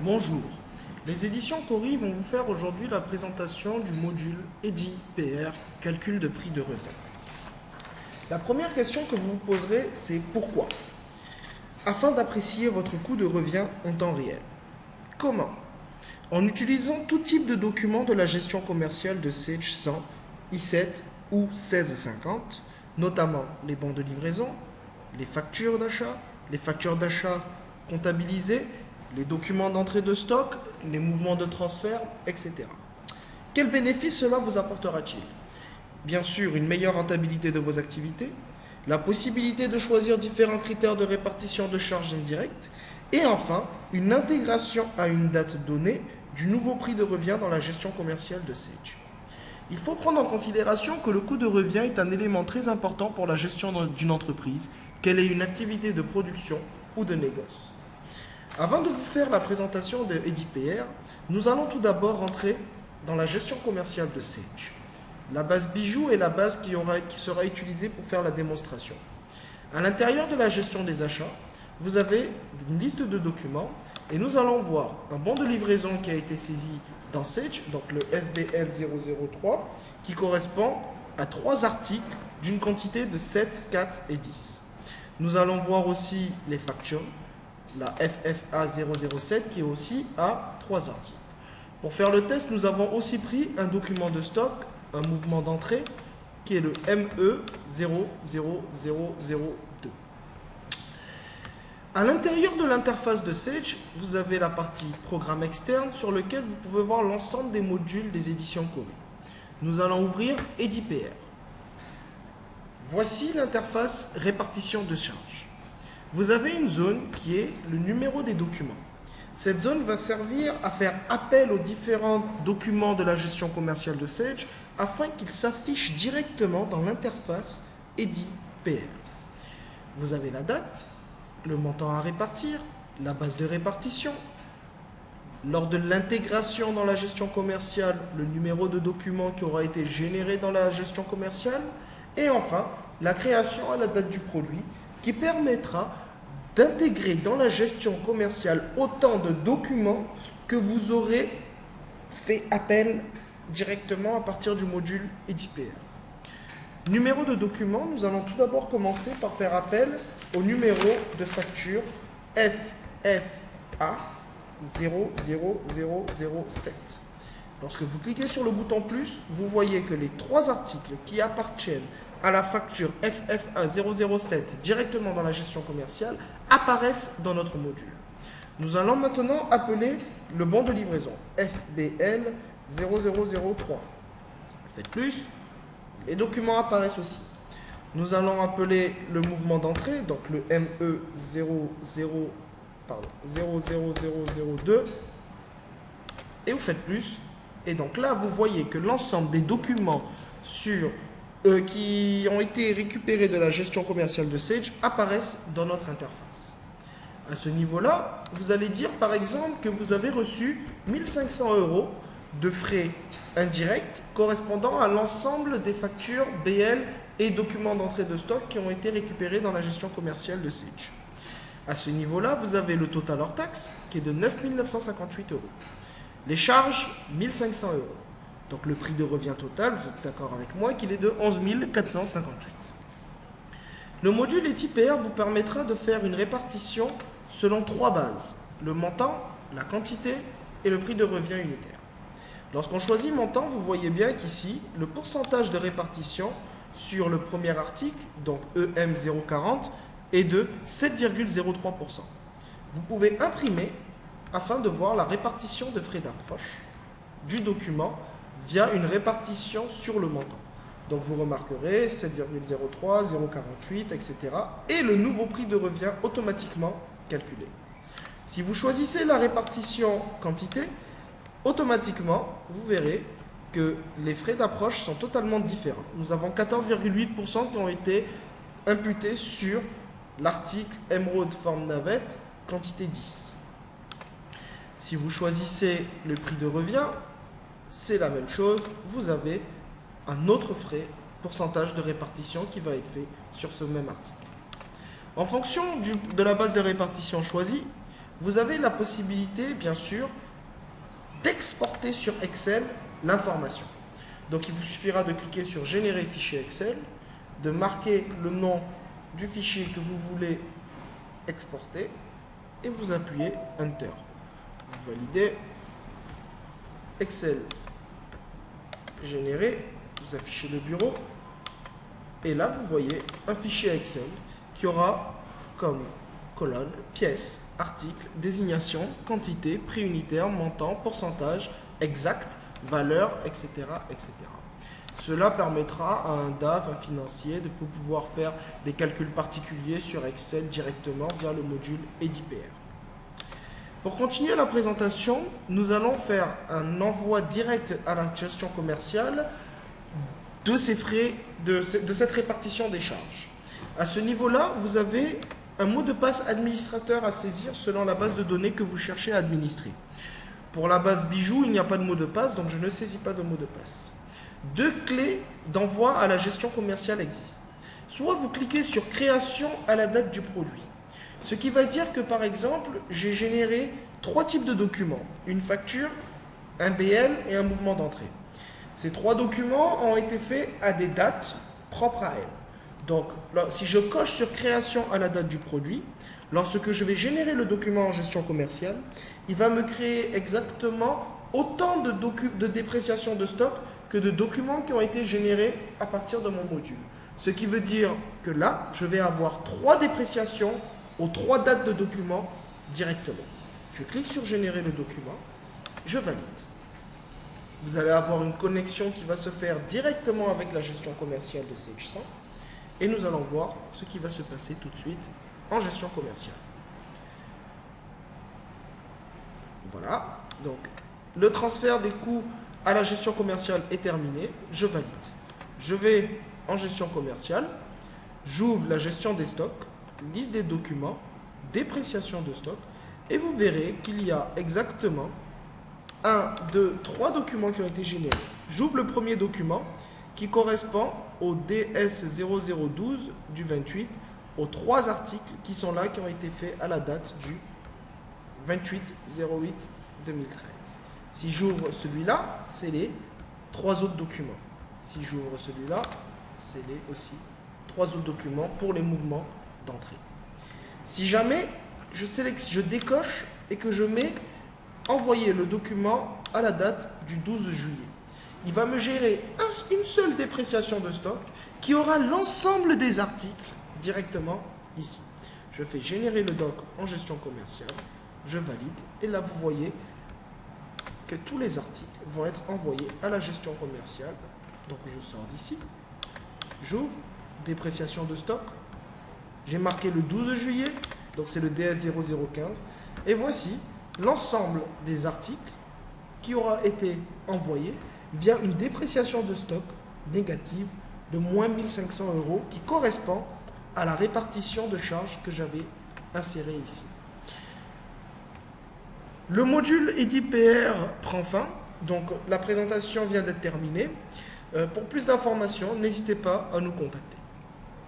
Bonjour, les éditions Cori vont vous faire aujourd'hui la présentation du module EDI-PR, calcul de prix de revient. La première question que vous vous poserez, c'est pourquoi? Afin d'apprécier votre coût de revient en temps réel. Comment? En utilisant tout type de documents de la gestion commerciale de Sage 100, I7 ou 1650, notamment les bons de livraison, les factures d'achat comptabilisées, les documents d'entrée de stock, les mouvements de transfert, etc. Quel bénéfice cela vous apportera-t-il? Bien sûr, une meilleure rentabilité de vos activités, la possibilité de choisir différents critères de répartition de charges indirectes, et enfin, une intégration à une date donnée du nouveau prix de revient dans la gestion commerciale de Sage. Il faut prendre en considération que le coût de revient est un élément très important pour la gestion d'une entreprise, qu'elle ait une activité de production ou de négoce. Avant de vous faire la présentation de EDI-PR, nous allons tout d'abord rentrer dans la gestion commerciale de Sage. La base bijou est la base qui sera utilisée pour faire la démonstration. À l'intérieur de la gestion des achats, vous avez une liste de documents et nous allons voir un bon de livraison qui a été saisi dans Sage, donc le FBL 003, qui correspond à 3 articles d'une quantité de 7, 4 et 10. Nous allons voir aussi les factures, la FFA 007 qui est aussi à 3 articles. Pour faire le test, nous avons aussi pris un document de stock, un mouvement d'entrée, qui est le ME 00002. À l'intérieur de l'interface de Sage, vous avez la partie programme externe sur lequel vous pouvez voir l'ensemble des modules des éditions Cori. Nous allons ouvrir EDI-PR. Voici l'interface répartition de charges. Vous avez une zone qui est le numéro des documents. Cette zone va servir à faire appel aux différents documents de la gestion commerciale de Sage afin qu'ils s'affichent directement dans l'interface EDI-PR. Vous avez la date, le montant à répartir, la base de répartition. Lors de l'intégration dans la gestion commerciale, le numéro de document qui aura été généré dans la gestion commerciale. Et enfin, la création à la date du produit qui permettra d'intégrer dans la gestion commerciale autant de documents que vous aurez fait appel directement à partir du module EDI-PR. Numéro de document, nous allons tout d'abord commencer par faire appel au numéro de facture FFA 00007. Lorsque vous cliquez sur le bouton plus, vous voyez que les 3 articles qui appartiennent à la facture FFA 007 directement dans la gestion commerciale apparaissent dans notre module. Nous allons maintenant appeler le bon de livraison FBL 0003. Faites plus, les documents apparaissent aussi. Nous allons appeler le mouvement d'entrée, donc le ME 00002, et vous faites plus. Et donc là, vous voyez que l'ensemble des documents qui ont été récupérés de la gestion commerciale de Sage apparaissent dans notre interface. À ce niveau-là, vous allez dire par exemple que vous avez reçu 1500 € de frais indirects correspondant à l'ensemble des factures BL et documents d'entrée de stock qui ont été récupérés dans la gestion commerciale de Sage. À ce niveau-là, vous avez le total hors taxe qui est de 9 958 €. Les charges, 1500 €. Donc le prix de revient total, vous êtes d'accord avec moi, qu'il est de 11 458. Le module EDI-PR vous permettra de faire une répartition selon 3 bases. Le montant, la quantité et le prix de revient unitaire. Lorsqu'on choisit montant, vous voyez bien qu'ici, le pourcentage de répartition sur le premier article, donc EM 040, est de 7,03%. Vous pouvez imprimer afin de voir la répartition de frais d'approche du document via une répartition sur le montant. Donc vous remarquerez 7,03, 0,48, etc. et le nouveau prix de revient automatiquement calculé. Si vous choisissez la répartition quantité, automatiquement, vous verrez que les frais d'approche sont totalement différents. Nous avons 14,8% qui ont été imputés sur l'article Emerald forme navette, quantité 10. Si vous choisissez le prix de revient, c'est la même chose, vous avez un autre frais, pourcentage de répartition qui va être fait sur ce même article. En fonction de la base de répartition choisie, vous avez la possibilité, bien sûr, d'exporter sur Excel l'information. Donc il vous suffira de cliquer sur Générer fichier Excel, de marquer le nom du fichier que vous voulez exporter et vous appuyez Enter. Vous validez. Excel généré, vous affichez le bureau et là vous voyez un fichier Excel qui aura comme colonne, pièce, article, désignation, quantité, prix unitaire, montant, pourcentage, exact, valeur, etc., etc. Cela permettra à un DAF, un financier, de pouvoir faire des calculs particuliers sur Excel directement via le module EDIPR. Pour continuer la présentation, nous allons faire un envoi direct à la gestion commerciale de ces frais, de cette répartition des charges. À ce niveau-là, vous avez un mot de passe administrateur à saisir selon la base de données que vous cherchez à administrer. Pour la base bijoux, il n'y a pas de mot de passe, donc je ne saisis pas de mot de passe. Deux clés d'envoi à la gestion commerciale existent. Soit vous cliquez sur création à la date du produit. Ce qui va dire que par exemple, j'ai généré 3 types de documents. Une facture, un BL et un mouvement d'entrée. Ces 3 documents ont été faits à des dates propres à elles. Donc, là, si je coche sur création à la date du produit, lorsque je vais générer le document en gestion commerciale, il va me créer exactement autant de dépréciation de stock que de documents qui ont été générés à partir de mon module. Ce qui veut dire que là, je vais avoir 3 dépréciations aux 3 dates de documents directement. Je clique sur générer le document, je valide. Vous allez avoir une connexion qui va se faire directement avec la gestion commerciale de CH100 et nous allons voir ce qui va se passer tout de suite en gestion commerciale. Voilà, donc le transfert des coûts à la gestion commerciale est terminé, je valide. Je vais en gestion commerciale, j'ouvre la gestion des stocks, liste des documents, dépréciation de stock, et vous verrez qu'il y a exactement 1, 2, 3 documents qui ont été générés. J'ouvre le premier document qui correspond au DS0012 du 28, aux 3 articles qui sont là, qui ont été faits à la date du 28/08/2013. Si j'ouvre celui-là, c'est les 3 autres documents. Si j'ouvre celui-là, c'est les aussi 3 autres documents pour les mouvements d'entrée. Si jamais je décoche et que je mets envoyer le document à la date du 12 juillet, il va me gérer une seule dépréciation de stock qui aura l'ensemble des articles directement ici. Je fais générer le doc en gestion commerciale, je valide et là vous voyez que tous les articles vont être envoyés à la gestion commerciale. Donc je sors d'ici, j'ouvre, dépréciation de stock, j'ai marqué le 12 juillet, donc c'est le DS0015, et voici l'ensemble des articles qui aura été envoyé via une dépréciation de stock négative de moins 1500 € qui correspond à la répartition de charges que j'avais insérée ici. Le module EDIPR prend fin, donc la présentation vient d'être terminée. Pour plus d'informations, n'hésitez pas à nous contacter.